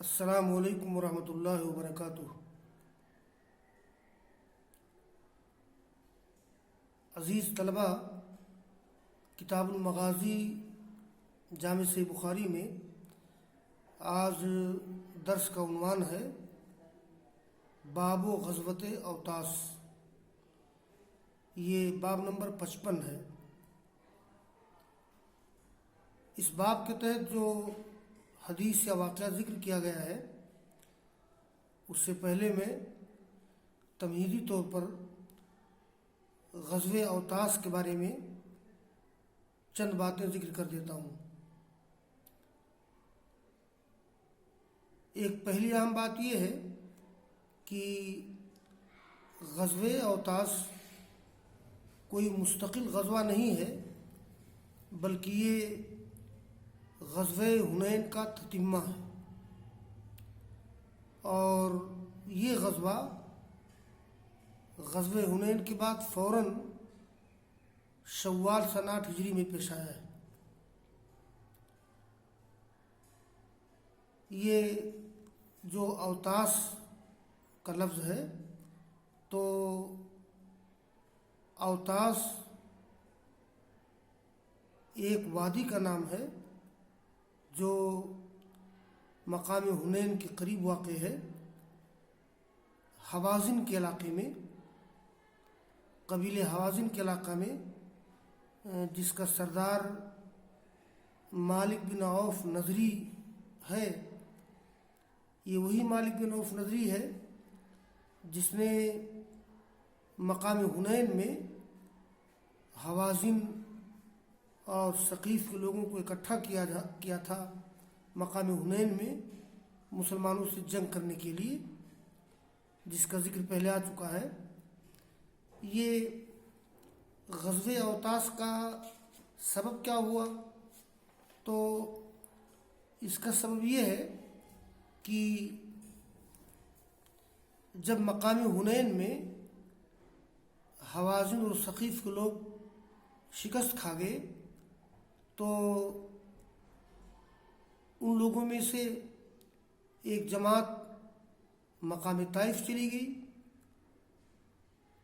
السلام علیکم ورحمۃ اللہ وبرکاتہ۔ عزیز طلبہ، کتاب المغازی جامع صحیح بخاری میں آج درس کا عنوان ہے باب و غزوت اوطاس۔ یہ باب نمبر 55 ہے۔ اس باب کے تحت جو حدیث یا واقعہ ذکر کیا گیا ہے اس سے پہلے میں تمہیدی طور پر غزوہ اوطاس کے بارے میں چند باتیں ذکر کر دیتا ہوں۔ ایک پہلی اہم بات یہ ہے کہ غزوہ اوطاس کوئی مستقل غزوہ نہیں ہے، بلکہ یہ غزوہ حنین کا تتمہ ہے، اور یہ غزوہ حنین کے بعد فوراً شوال سنہ 8 ہجری میں پیش آیا ہے۔ یہ جو اوطاس کا لفظ ہے تو اوطاس ایک وادی کا نام ہے جو مقام حنین کے قریب واقع ہے، حوازن کے علاقے میں، قبیلہ حوازن کے علاقہ میں، جس کا سردار مالک بن عوف نضری ہے۔ یہ وہی مالک بن عوف نضری ہے جس نے مقام حنین میں حوازن اور ثقیف کے لوگوں کو اکٹھا کیا تھا مقام حنین میں مسلمانوں سے جنگ کرنے کے لیے، جس کا ذکر پہلے آ چکا ہے۔ یہ غزوہ اوطاس کا سبب کیا ہوا؟ تو اس کا سبب یہ ہے کہ جب مقام حنین میں حوازن اور ثقیف کے لوگ شکست کھا گئے تو ان لوگوں میں سے ایک جماعت مقام طائف چلی گئی،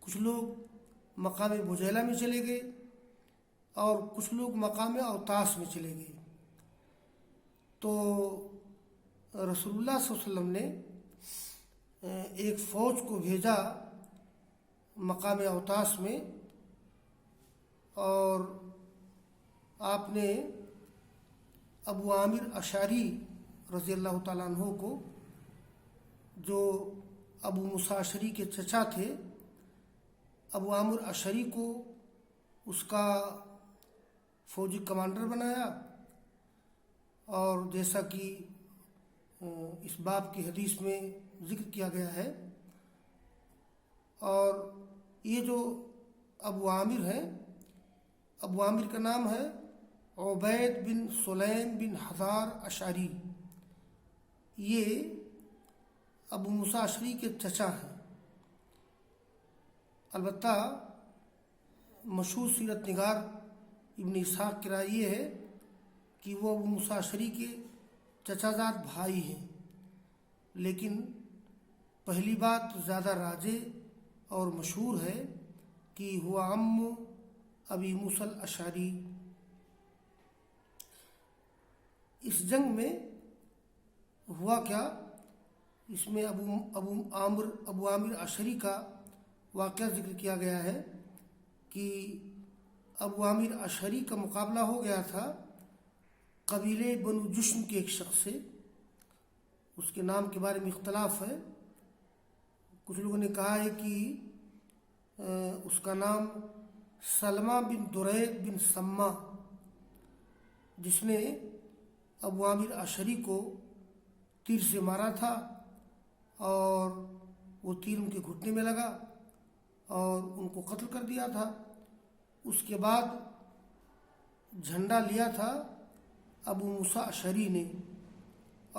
کچھ لوگ مقام بجیلہ میں چلے گئے اور کچھ لوگ مقام اوطاس میں چلے گئے۔ تو رسول اللہ صلی اللہ علیہ وسلم نے ایک فوج کو بھیجا مقام اوطاس میں، اور آپ نے ابو عامر اشعری رضی اللہ تعالیٰ عنہ کو، جو ابو موسیٰ اشعری کے چچا تھے، ابو عامر اشعری کو اس کا فوجی کمانڈر بنایا، اور جیسا کہ اس باب کی حدیث میں ذکر کیا گیا ہے، اور یہ جو ابو عامر ہیں، ابو عامر کا نام ہے عبید بن سلیم بن حضار اشعری۔ یہ ابو موسیٰ اشعری کے چچا ہیں۔ البتہ مشہور سیرت نگار ابن اسحاق کی رائے یہ ہے کہ وہ ابو موسیٰ اشعری کے چچا زاد بھائی ہیں، لیکن پہلی بات زیادہ راجح اور مشہور ہے کہ ہوا عم ابی موسیٰ الاشعری۔ اس جنگ میں ہوا کیا؟ اس میں ابو عامر اشعری کا واقعہ ذکر کیا گیا ہے کہ ابو عامر اشعری کا مقابلہ ہو گیا تھا قبیلے بنو جشم کے ایک شخص سے۔ اس کے نام کے بارے میں اختلاف ہے، کچھ لوگوں نے کہا ہے کہ اس کا نام سلمہ بن درید بن سما، جس نے ابو عامر اشعری کو تیر سے مارا تھا، اور وہ تیر ان کے گھٹنے میں لگا اور ان کو قتل کر دیا تھا۔ اس کے بعد جھنڈا لیا تھا ابو موسیٰ اشعری نے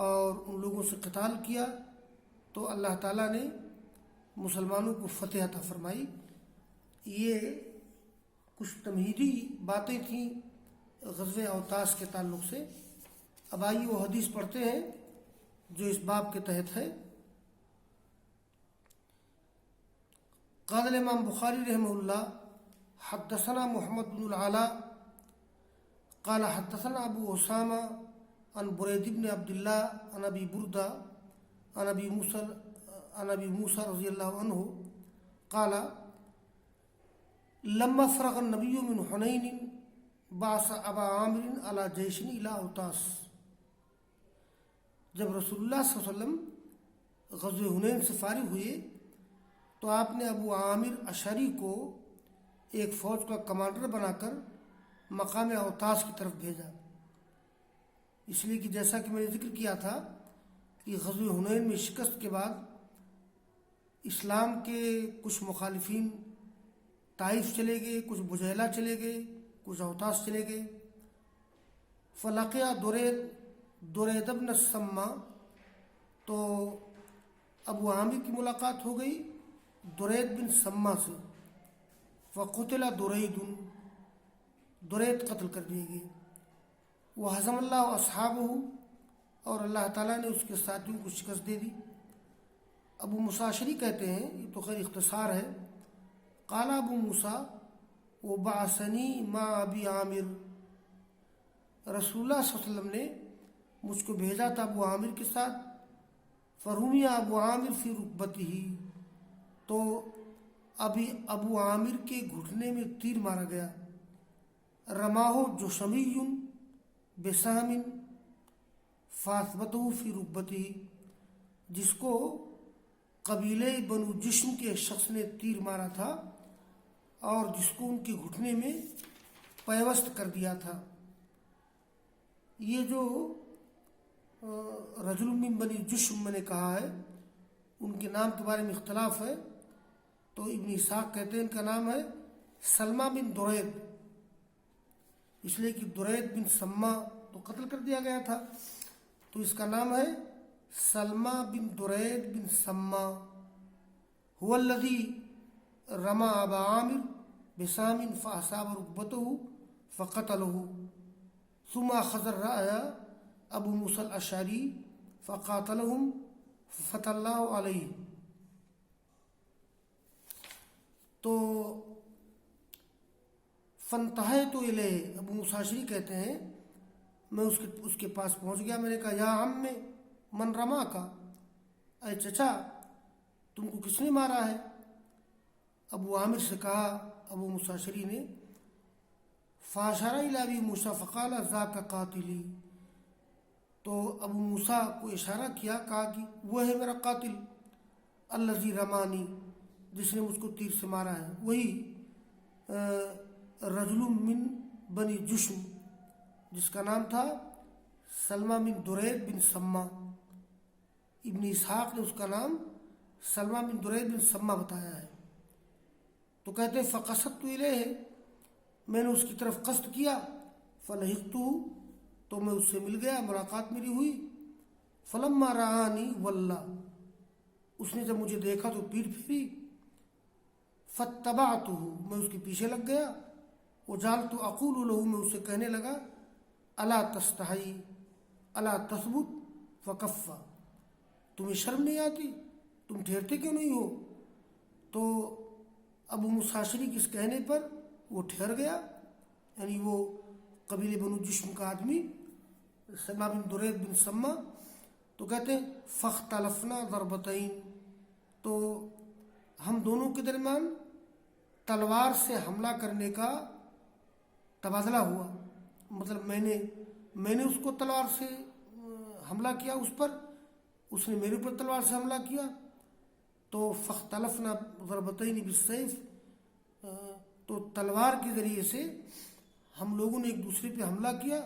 اور ان لوگوں سے قتال کیا، تو اللہ تعالیٰ نے مسلمانوں کو فتح عطا فرمائی۔ یہ کچھ تمہیدی باتیں تھیں غزوہ اوطاس کے تعلق سے۔ اب آئیے وہ حدیث پڑھتے ہیں جو اس باب کے تحت ہے۔ قال الامام بخاری رحمہ اللہ حدثنا محمد بن العلاء قال حدثنا ابو اسامہ عن برید بن عبد اللہ عن ابی بردہ عن ابی موسیٰ رضی اللہ عنہ قال لما فرغ النبی من حنین بعث ابا عامر علی جیش الی اوطاس۔ جب رسول اللہ صلی اللہ علیہ وسلم غزوہ حنین سے فارغ ہوئے تو آپ نے ابو عامر اشعری کو ایک فوج کا کمانڈر بنا کر مقام اوطاس کی طرف بھیجا، اس لیے کہ جیسا کہ میں نے ذکر کیا تھا کہ غزوہ حنین میں شکست کے بعد اسلام کے کچھ مخالفین طائف چلے گئے، کچھ بجیلہ چلے گئے، کچھ اوطاس چلے گئے۔ فلقیہ درید بن السما، تو ابو عامر کی ملاقات ہو گئی درید بن سما سے۔ فقتل درید قتل کر دیے گئے۔ وہزم اللہ اصحابہ، اور اللہ تعالیٰ نے اس کے ساتھیوں کو شکست دے دی۔ ابو موسیٰ اشعری کہتے ہیں، یہ تو خیر اختصار ہے، قال ابو موسیٰ وبعثنی مع ابی عامر، رسول اللہ صلی اللہ علیہ وسلم نے مجھ کو بھیجا تھا ابو عامر کے ساتھ۔ فرمیہ ابو عامر فی رکبتہ، تو ابو عامر کے گھٹنے میں تیر مارا گیا۔ رماہ جشمی بسام فاثبتہ فی رکبتہ، جس کو قبیلے بنو جشم کے شخص نے تیر مارا تھا اور جس کو ان کے گھٹنے میں پیوست کر دیا تھا۔ یہ جو رجل من بنی جشم میں نے کہا ہے، ان کے نام کے بارے میں اختلاف ہے، تو ابن اسحاق کہتے ہیں ان کا نام ہے سلمہ بن درید، اس لیے کہ درید بن سما تو قتل کر دیا گیا تھا، تو اس کا نام ہے سلمہ بن درید بن سما۔ هو الذی رمى ابا عامر بسام فاصاب ركبته فقتله، ثم اخذ الرايه ابو موسى الاشعری فقاتلهم ففتح اللہ علیہ۔ تو فانتہیت الیہ، ابو موسیٰ اشعری کہتے ہیں میں اس کے پاس پہنچ گیا، میں نے کہا یا عم من رما کا، اے چچا تم کو کس نے مارا ہے؟ ابو عامر سے کہا ابو موسیٰ اشعری نے، فاشار الی ابی موسیٰ فقال ذاک قاتلی، تو ابو موسیٰ کو اشارہ کیا، کہا کہ وہ ہے میرا قاتل، الذی رمانی، جس نے مجھ کو تیر سے مارا ہے، وہی رجل من بنی جشم، جس کا نام تھا سلمہ بن درید بن سما۔ ابن اسحاق نے اس کا نام سلمہ بن درید بن سما بتایا ہے۔ تو کہتے فقصدت الیہ، میں نے اس کی طرف قصد کیا، فلحقتہ، تو میں اس سے مل گیا، ملاقات میری ہوئی۔ فلما رآنی واللہ، اس نے جب مجھے دیکھا تو پیٹھ پھیری۔ فاتبعتہ، میں اس کے پیچھے لگ گیا۔ وجعلت اقول له، میں اسے کہنے لگا الا تستحی الا تثبت فکف، تمہیں شرم نہیں آتی، تم ٹھہرتے کیوں نہیں ہو؟ تو ابو موسیٰ اشعری کے اس کہنے پر وہ ٹھہر گیا، یعنی وہ قبیلے بنو جشم کا آدمی سلمہ بن درید بن سما۔ تو کہتے ہیں فاختلفنا ضربتین، تو ہم دونوں کے درمیان تلوار سے حملہ کرنے کا تبادلہ ہوا، مطلب میں نے اس کو تلوار سے حملہ کیا اس پر، اس نے میرے اوپر تلوار سے حملہ کیا۔ تو فاختلفنا ضربتین بالسیف، تو تلوار کے ذریعے سے ہم لوگوں نے ایک دوسرے پہ حملہ کیا،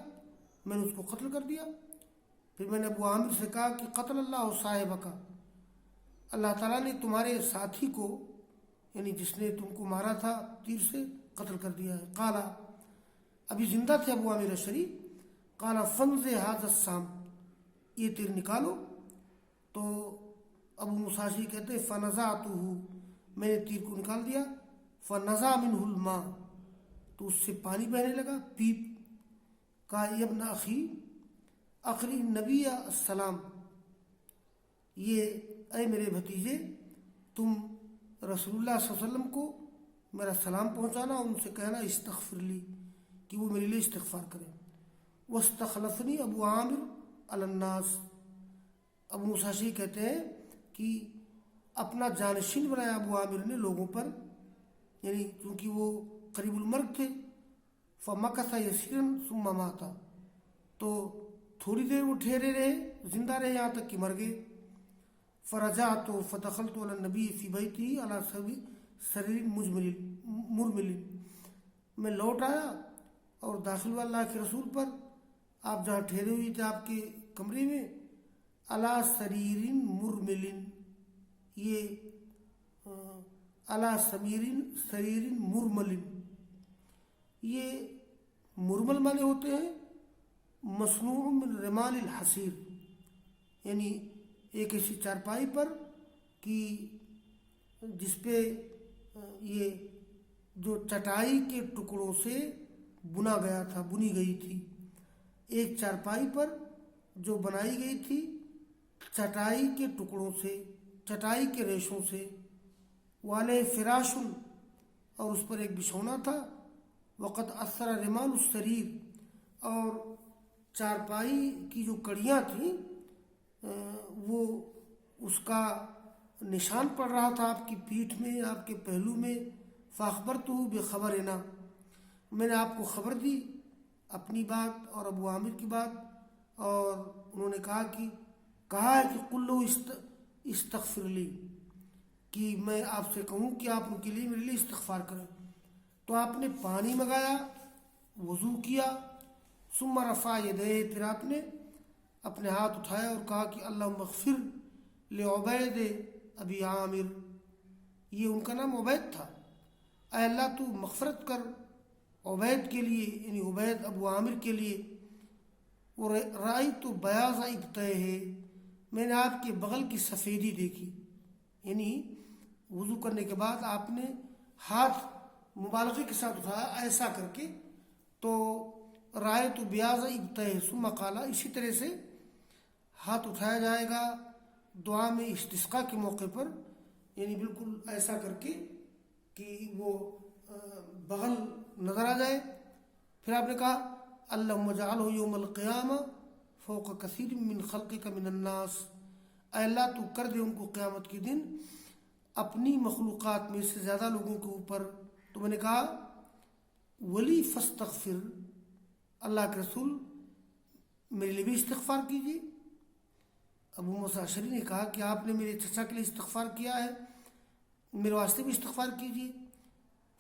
میں نے اس کو قتل کر دیا۔ پھر میں نے ابو عامر سے کہا کہ قتل اللہ صاحبک، اللہ تعالیٰ نے تمہارے ساتھی کو، یعنی جس نے تم کو مارا تھا تیر سے، قتل کر دیا ہے۔ قال، ابھی زندہ تھے ابو عامر اشعری، قال فنز ھذا السام، یہ تیر نکالو۔ تو ابو موسیٰ اشعری کہتے ہیں فنزعتہ، میں نے تیر کو نکال دیا۔ فنزع منہ الماء، تو اس سے پانی بہنے لگا، پیپ۔ کہا ابن اخی اقری نبی السلام، یہ اے میرے بھتیجے تم رسول اللہ صلی اللہ علیہ وسلم کو میرا سلام پہنچانا اور ان سے کہنا استغفر لی کہ وہ میرے لیے استغفار کریں. واستخلفنی ابو عامر علی الناس. ابو موسیٰ اشعری کہتے ہیں کہ اپنا جانشین بنایا ابو عامر نے لوگوں پر، یعنی کیونکہ وہ قریب المرگ تھے. فمکث یسیرا ثم مات. تو تھوڑی دیر وہ ٹھہرے رہے، زندہ رہے یہاں تک کہ مر گئے. فرجعت فدخلت علی النبی فی بیتی علی سریر مرمل. میں لوٹ آیا اور داخل ہوا اللہ کے رسول پر، آپ جہاں ٹھہرے ہوئے تھے آپ کے کمرے میں، علی سریر مرمل. یہ علی سریر مرمل، یہ مرمل معنی ہوتے ہیں مصنوع من رمال الحصیر، یعنی ایک ایسی چارپائی پر کہ جس پہ یہ جو چٹائی کے ٹکڑوں سے بنا گیا تھا، بنی گئی تھی. ایک چارپائی پر جو بنائی گئی تھی چٹائی کے ٹکڑوں سے، چٹائی کے ریشوں سے. والے فراشن، اور اس پر ایک بچھونا تھا. وقت اثر رمال السریر، اور چارپائی کی جو کڑیاں تھیں وہ اس کا نشان پڑ رہا تھا آپ کی پیٹھ میں، آپ کے پہلو میں. فاخبرتہ بخبرنا، میں نے آپ کو خبر دی اپنی بات اور ابو عامر کی بات، اور انہوں نے کہا ہے کہ قل لو استغفر لی، کہ میں آپ سے کہوں کہ آپ ان کے لیے میرے لیے استغفار کریں. تو آپ نے پانی منگایا، وضو کیا. ثم رفع یدیہ، پھر آپ نے اپنے ہاتھ اٹھایا اور کہا کہ اللہم اغفر لعبید ابی عامر. یہ ان کا نام عبید تھا. اے اللہ تو مغفرت کر عبید کے لیے، یعنی عبید ابو عامر کے لیے. رأیت بیاض ابطیہ، میں نے آپ کے بغل کی سفیدی دیکھی. یعنی وضو کرنے کے بعد آپ نے ہاتھ مبالغے کے ساتھ اٹھایا ایسا کر کے، تو رأیت بیاض ابطیہ ثم قال. اسی طرح سے ہاتھ اٹھایا جائے گا دعا میں استسقاء کے موقع پر، یعنی بالکل ایسا کر کے کہ وہ بغل نظر آ جائے. پھر آپ نے کہا اللہم اجعلہ یوم القیامہ فوق کثیر من خلقک من الناس. اے اللہ تو کر دے ان کو قیامت کے دن اپنی مخلوقات میں سے زیادہ لوگوں کے اوپر. تو میں نے کہا ولی فاستغفر، اللہ کے رسول میرے لیے بھی استغفار کیجیے. ابو موسیٰ اشعری نے کہا کہ آپ نے میرے چچا کے لیے استغفار کیا ہے، میرے واسطے بھی استغفار کیجیے.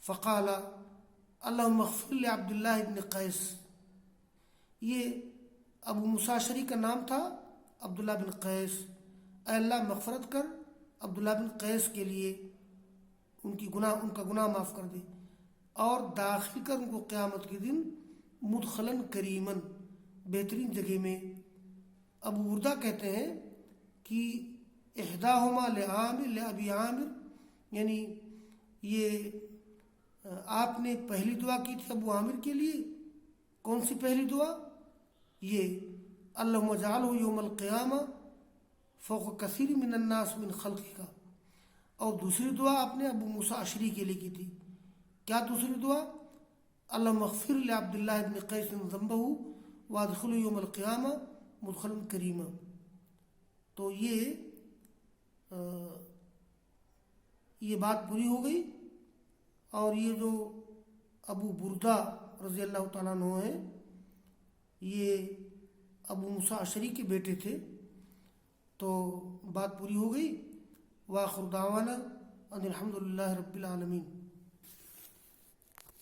فقال اللہم اغفر لعبداللہ ابن قیس. یہ ابو موسیٰ اشعری کا نام تھا عبداللہ بن قیس. اے اللہ مغفرت کر عبداللہ بن قیس کے لیے، ان کا گناہ معاف کر دے، اور داخل کر ان کو قیامت کے دن مدخلاً کریماً، بہترین جگہ میں. ابو بردہ کہتے ہیں کہ احداہما لابی عامر، یعنی یہ آپ نے پہلی دعا کی تھی ابو عامر کے لیے. کون سی پہلی دعا؟ یہ اللہم اجعلہ یوم القیامہ فوق کثیر من الناس من خلقک. اور دوسری دعا آپ نے ابو موسیٰ اشعری کے لیے کی تھی. کیا دوسری دعا؟ اللہم اغفر لعبداللہ ابن قیس ذنبہ وادخلہ یوم القیامہ مدخلاً کریما. تو یہ بات پوری ہو گئی. اور یہ جو ابو بردہ رضی اللہ تعالیٰ عنہ ہیں، یہ ابو موسیٰ اشعری کے بیٹے تھے. تو بات پوری ہو گئی. وآخر دعوانا ان الحمد للہ رب العالمین.